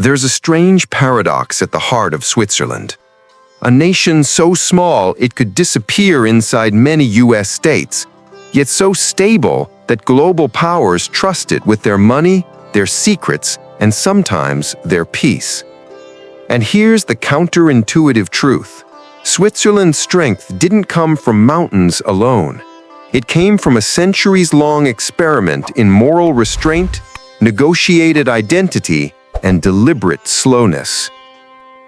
There's a strange paradox at the heart of Switzerland. A nation so small it could disappear inside many US states, yet so stable that global powers trust it with their money, their secrets, and sometimes their peace. And here's the counterintuitive truth. Switzerland's strength didn't come from mountains alone. It came from a centuries-long experiment in moral restraint, negotiated identity, and deliberate slowness.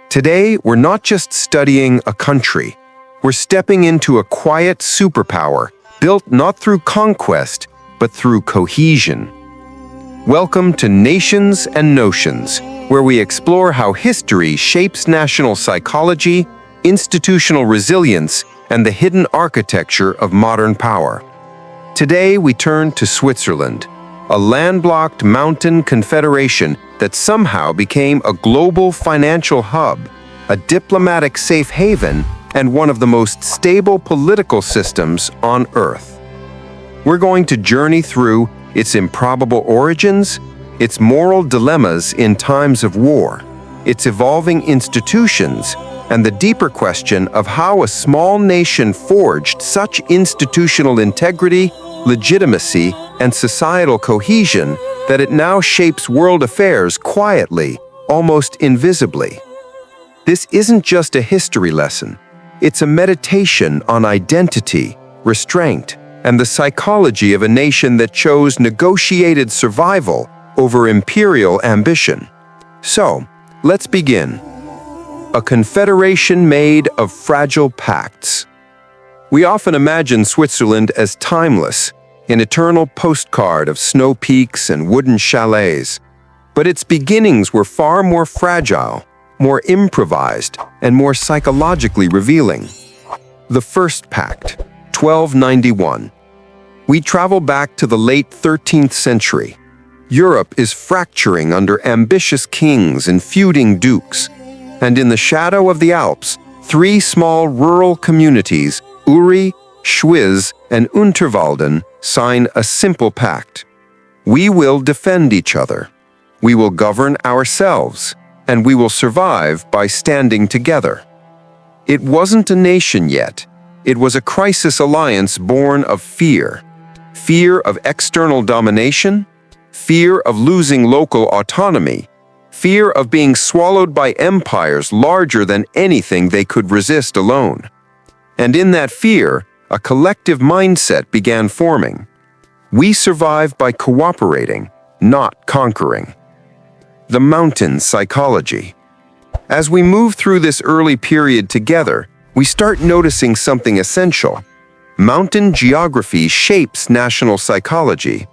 Today, we're not just studying a country. We're stepping into a quiet superpower, built not through conquest, but through cohesion. Welcome to Nations and Notions, where we explore how history shapes national psychology, institutional resilience, and the hidden architecture of modern power. Today, we turn to Switzerland, a landlocked mountain confederation that somehow became a global financial hub, a diplomatic safe haven, and one of the most stable political systems on Earth. We're going to journey through its improbable origins, its moral dilemmas in times of war, its evolving institutions, and the deeper question of how a small nation forged such institutional integrity, legitimacy, and societal cohesion that it now shapes world affairs quietly, almost invisibly. This isn't just a history lesson. It's a meditation on identity, restraint, and the psychology of a nation that chose negotiated survival over imperial ambition. So, let's begin. A confederation made of fragile pacts. We often imagine Switzerland as timeless, an eternal postcard of snow peaks and wooden chalets. But its beginnings were far more fragile, more improvised, and more psychologically revealing. The First Pact, 1291. We travel back to the late 13th century. Europe is fracturing under ambitious kings and feuding dukes. And in the shadow of the Alps, three small rural communities, Uri, Schwyz, and Unterwalden, sign a simple pact. We will defend each other. We will govern ourselves, and we will survive by standing together. It wasn't a nation yet. It was a crisis alliance born of fear. Fear of external domination, fear of losing local autonomy, fear of being swallowed by empires larger than anything they could resist alone. And in that fear, a collective mindset began forming. We survive by cooperating, not conquering. The mountain psychology. As we move through this early period together, we start noticing something essential. Mountain geography shapes national psychology.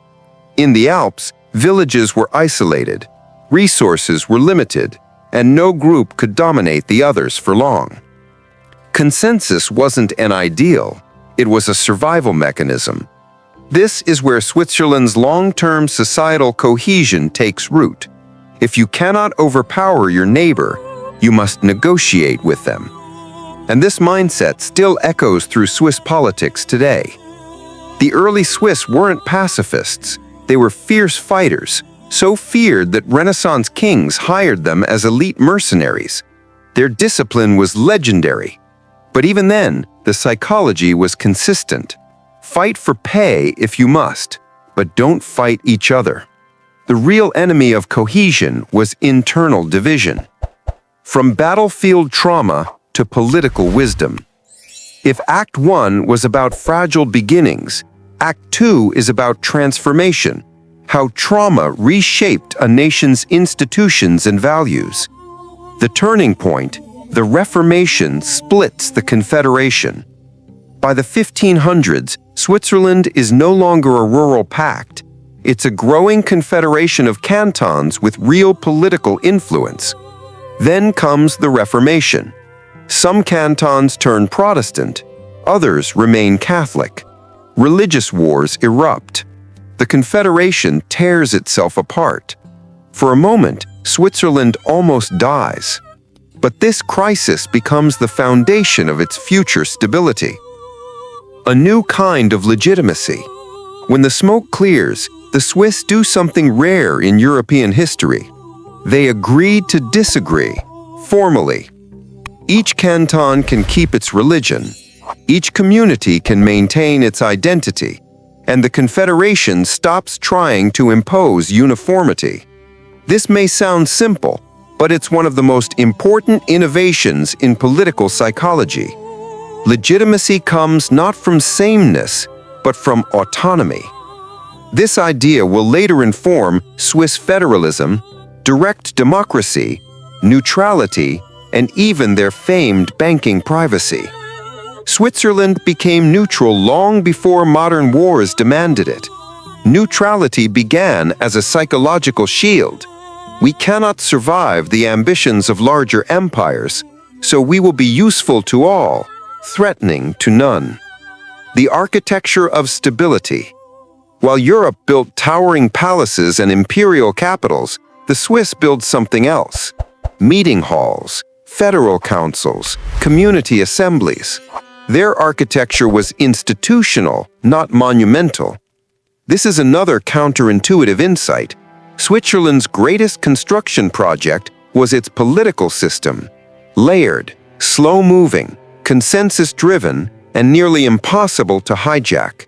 In the Alps, villages were isolated, resources were limited, and no group could dominate the others for long. Consensus wasn't an ideal, it was a survival mechanism. This is where Switzerland's long-term societal cohesion takes root. If you cannot overpower your neighbor, you must negotiate with them. And this mindset still echoes through Swiss politics today. The early Swiss weren't pacifists, they were fierce fighters, so feared that Renaissance kings hired them as elite mercenaries. Their discipline was legendary. But even then, the psychology was consistent. Fight for pay if you must, but don't fight each other. The real enemy of cohesion was internal division. From battlefield trauma to political wisdom. If Act 1 was about fragile beginnings, Act 2 is about transformation, how trauma reshaped a nation's institutions and values. The turning point, the Reformation, splits the Confederation. By the 1500s, Switzerland is no longer a rural pact. It's a growing confederation of cantons with real political influence. Then comes the Reformation. Some cantons turn Protestant, others remain Catholic. Religious wars erupt. The Confederation tears itself apart. For a moment, Switzerland almost dies. But this crisis becomes the foundation of its future stability. A new kind of legitimacy. When the smoke clears, the Swiss do something rare in European history. They agreed to disagree, formally. Each canton can keep its religion, each community can maintain its identity, and the Confederation stops trying to impose uniformity. This may sound simple, but it's one of the most important innovations in political psychology. Legitimacy comes not from sameness, but from autonomy. This idea will later inform Swiss federalism, direct democracy, neutrality, and even their famed banking privacy. Switzerland became neutral long before modern wars demanded it. Neutrality began as a psychological shield. We cannot survive the ambitions of larger empires, so we will be useful to all, threatening to none. The architecture of stability. While Europe built towering palaces and imperial capitals, the Swiss built something else: meeting halls, federal councils, community assemblies. Their architecture was institutional, not monumental. This is another counterintuitive insight. Switzerland's greatest construction project was its political system: layered, slow-moving, consensus-driven, and nearly impossible to hijack.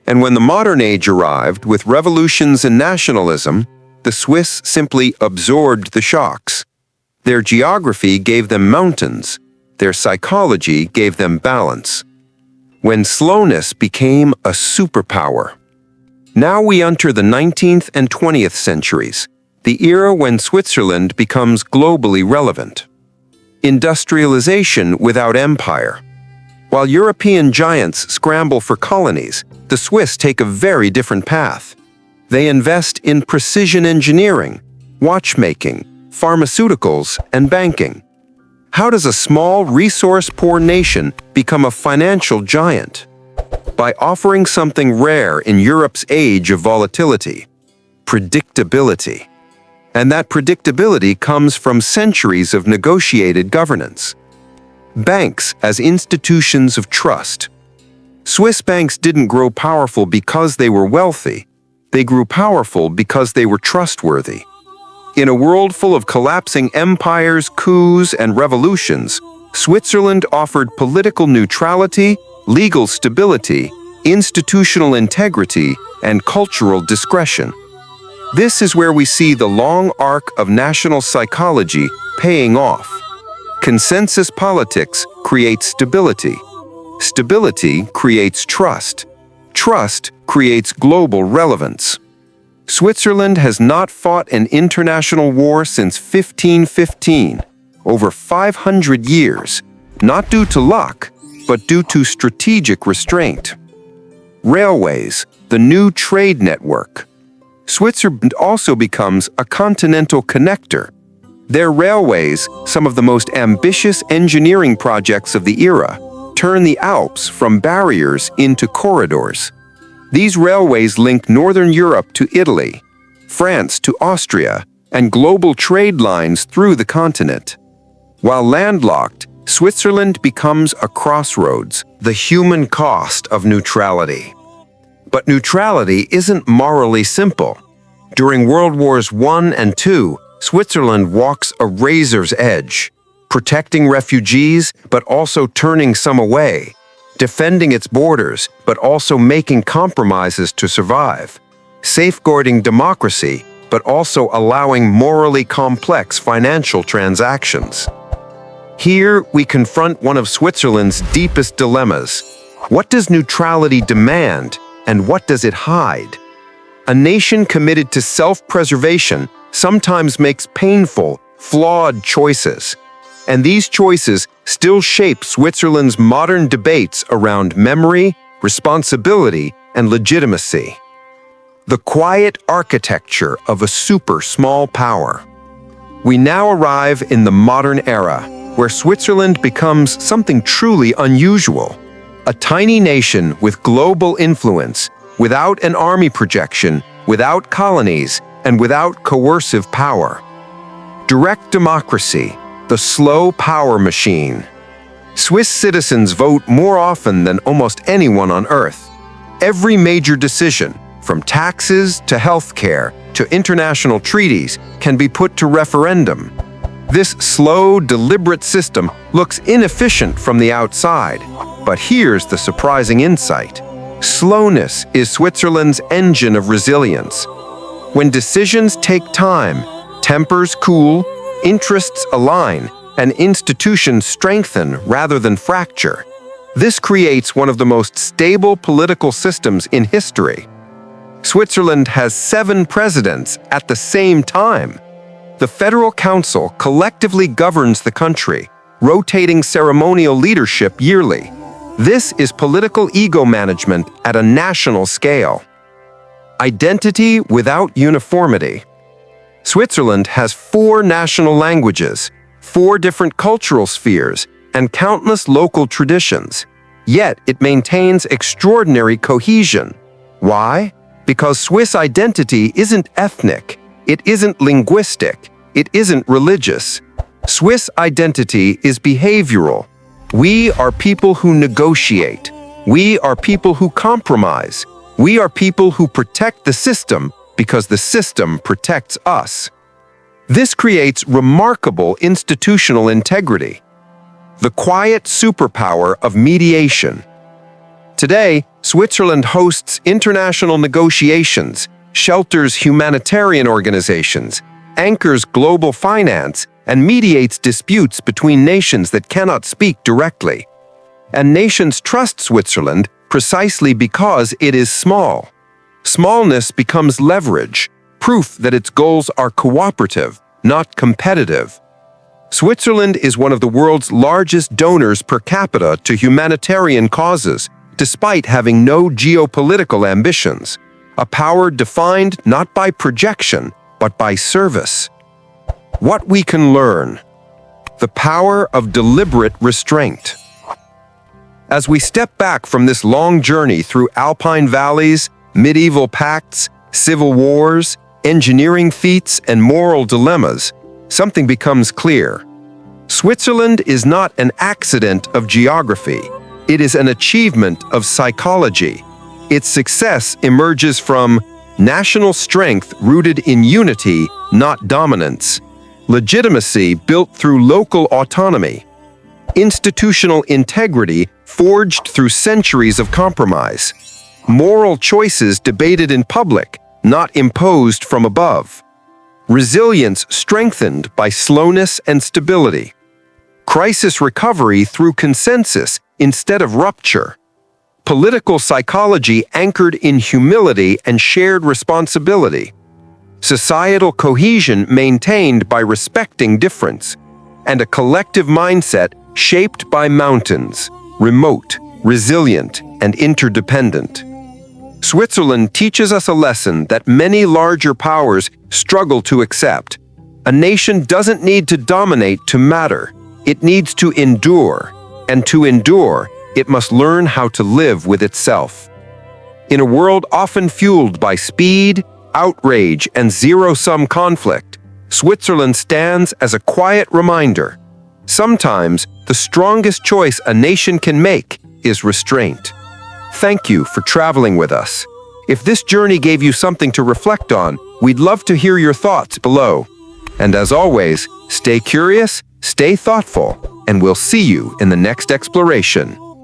And when the modern age arrived with revolutions and nationalism, the Swiss simply absorbed the shocks. Their geography gave them mountains. Their psychology gave them balance. When slowness became a superpower. Now we enter the 19th and 20th centuries, the era when Switzerland becomes globally relevant. Industrialization without empire. While European giants scramble for colonies, the Swiss take a very different path. They invest in precision engineering, watchmaking, pharmaceuticals, and banking. How does a small, resource-poor nation become a financial giant? By offering something rare in Europe's age of volatility: predictability. And that predictability comes from centuries of negotiated governance. Banks as institutions of trust. Swiss banks didn't grow powerful because they were wealthy. They grew powerful because they were trustworthy. In a world full of collapsing empires, coups, and revolutions, Switzerland offered political neutrality, legal stability, institutional integrity, and cultural discretion. This is where we see the long arc of national psychology paying off. Consensus politics creates stability. Stability creates trust. Trust creates global relevance. Switzerland has not fought an international war since 1515, over 500 years, not due to luck, but due to strategic restraint. Railways, the new trade network. Switzerland also becomes a continental connector. Their railways, some of the most ambitious engineering projects of the era, turn the Alps from barriers into corridors. These railways link Northern Europe to Italy, France to Austria, and global trade lines through the continent. While landlocked, Switzerland becomes a crossroads, the human cost of neutrality. But neutrality isn't morally simple. During World Wars I and II, Switzerland walks a razor's edge, protecting refugees but also turning some away, defending its borders but also making compromises to survive, safeguarding democracy but also allowing morally complex financial transactions. Here we confront one of Switzerland's deepest dilemmas. What does neutrality demand, and what does it hide? A nation committed to self-preservation sometimes makes painful, flawed choices. And these choices still shape Switzerland's modern debates around memory, responsibility, and legitimacy. The quiet architecture of a super small power. We now arrive in the modern era, where Switzerland becomes something truly unusual. A tiny nation with global influence, without an army projection, without colonies, and without coercive power. Direct democracy, the slow power machine. Swiss citizens vote more often than almost anyone on Earth. Every major decision, from taxes to healthcare to to international treaties can be put to referendum. This slow, deliberate system looks inefficient from the outside, but here's the surprising insight. Slowness is Switzerland's engine of resilience. When decisions take time, tempers cool, interests align, and institutions strengthen rather than fracture. This creates one of the most stable political systems in history. Switzerland has 7 presidents at the same time. The Federal Council collectively governs the country, rotating ceremonial leadership yearly. This is political ego management at a national scale. Identity without uniformity. Switzerland has 4 national languages, 4 different cultural spheres, and countless local traditions. Yet it maintains extraordinary cohesion. Why? Because Swiss identity isn't ethnic, it isn't linguistic, it isn't religious. Swiss identity is behavioral. We are people who negotiate. We are people who compromise. We are people who protect the system because the system protects us. This creates remarkable institutional integrity. The quiet superpower of mediation. Today, Switzerland hosts international negotiations, shelters humanitarian organizations, anchors global finance, and mediates disputes between nations that cannot speak directly. And nations trust Switzerland precisely because it is small. Smallness becomes leverage, proof that its goals are cooperative, not competitive. Switzerland is one of the world's largest donors per capita to humanitarian causes, despite having no geopolitical ambitions, a power defined not by projection, but by service. What we can learn. The power of deliberate restraint. As we step back from this long journey through alpine valleys, medieval pacts, civil wars, engineering feats, and moral dilemmas, something becomes clear. Switzerland is not an accident of geography. It is an achievement of psychology. Its success emerges from national strength rooted in unity, not dominance, legitimacy built through local autonomy, institutional integrity forged through centuries of compromise, moral choices debated in public, not imposed from above, resilience strengthened by slowness and stability, crisis recovery through consensus instead of rupture, political psychology anchored in humility and shared responsibility, societal cohesion maintained by respecting difference, and a collective mindset shaped by mountains, remote, resilient, and interdependent. Switzerland teaches us a lesson that many larger powers struggle to accept. A nation doesn't need to dominate to matter. It needs to endure. And to endure, it must learn how to live with itself. In a world often fueled by speed, outrage, and zero-sum conflict, Switzerland stands as a quiet reminder. Sometimes, the strongest choice a nation can make is restraint. Thank you for traveling with us. If this journey gave you something to reflect on, we'd love to hear your thoughts below. And as always, stay curious, stay thoughtful, and we'll see you in the next exploration.